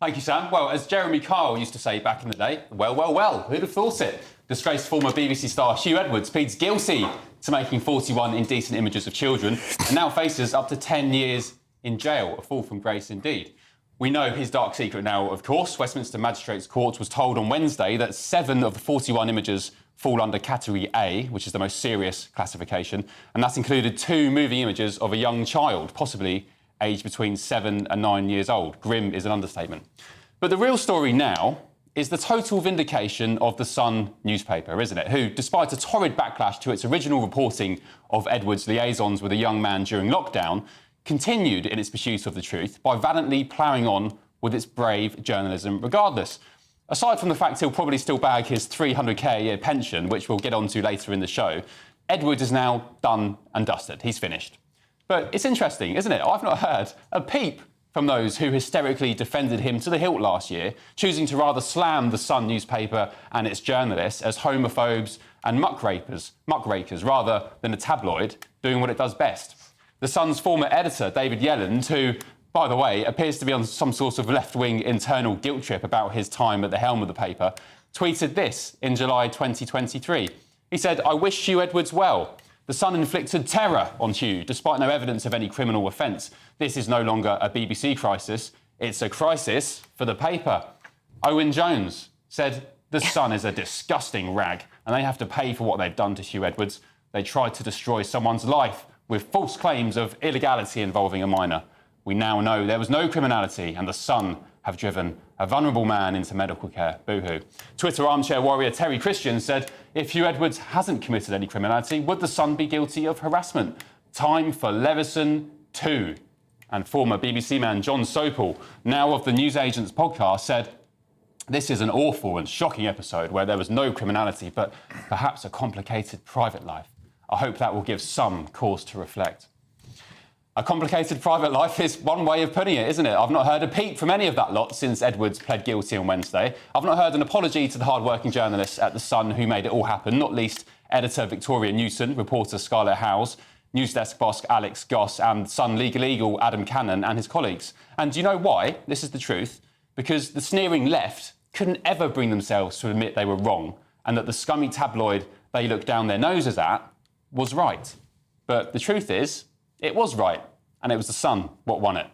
Thank you, Sam. Well, as Jeremy Kyle used to say back in the day, well, who'd have thought it? Disgraced former BBC star Huw Edwards pleads guilty to making 41 indecent images of children and now faces up to 10 years in jail, a fall from grace indeed. We know his dark secret now, of course. Westminster Magistrates Court was told on Wednesday that 7 of the 41 images fall under Category A, which is the most serious classification, and that's included 2 moving images of a young child, possibly aged between 7 and 9 years old. Grim is an understatement. But the real story now is the total vindication of the Sun newspaper, isn't it? Who, despite a torrid backlash to its original reporting of Edwards' liaisons with a young man during lockdown, continued in its pursuit of the truth by valiantly ploughing on with its brave journalism regardless. Aside from the fact he'll probably still bag his $300k a year pension, which we'll get onto later in the show, Edwards is now done and dusted. He's finished. But it's interesting, isn't it? I've not heard a peep from those who hysterically defended him to the hilt last year, choosing to rather slam the Sun newspaper and its journalists as homophobes and muckrakers, rather than a tabloid doing what it does best. The Sun's former editor, David Yelland, who, by the way, appears to be on some sort of left-wing internal guilt trip about his time at the helm of the paper, tweeted this in July 2023. He said, "I wish Huw Edwards well. The Sun inflicted terror on Huw, despite no evidence of any criminal offence. This is no longer a BBC crisis. It's a crisis for the paper." Owen Jones said, "The Sun is a disgusting rag, and they have to pay for what they've done to Huw Edwards. They tried to destroy someone's life with false claims of illegality involving a minor. We now know there was no criminality, and the Sun have driven a vulnerable man into medical care. Boo-hoo." Twitter armchair warrior Terry Christian said, "If Huw Edwards hasn't committed any criminality, would the Sun be guilty of harassment? Time for Leveson too." And former BBC man John Sopel, now of the Newsagents podcast, said, "This is an awful and shocking episode where there was no criminality, but perhaps a complicated private life. I hope that will give some cause to reflect." A complicated private life is one way of putting it, isn't it? I've not heard a peep from any of that lot since Edwards pled guilty on Wednesday. I've not heard an apology to the hard-working journalists at The Sun who made it all happen, not least editor Victoria Newson, reporter Scarlett Howes, newsdesk boss Alex Goss and Sun legal eagle Adam Cannon and his colleagues. And do you know why? This is the truth. Because the sneering left couldn't ever bring themselves to admit they were wrong and that the scummy tabloid they looked down their noses at was right. But the truth is, it was right, and it was the Sun what won it.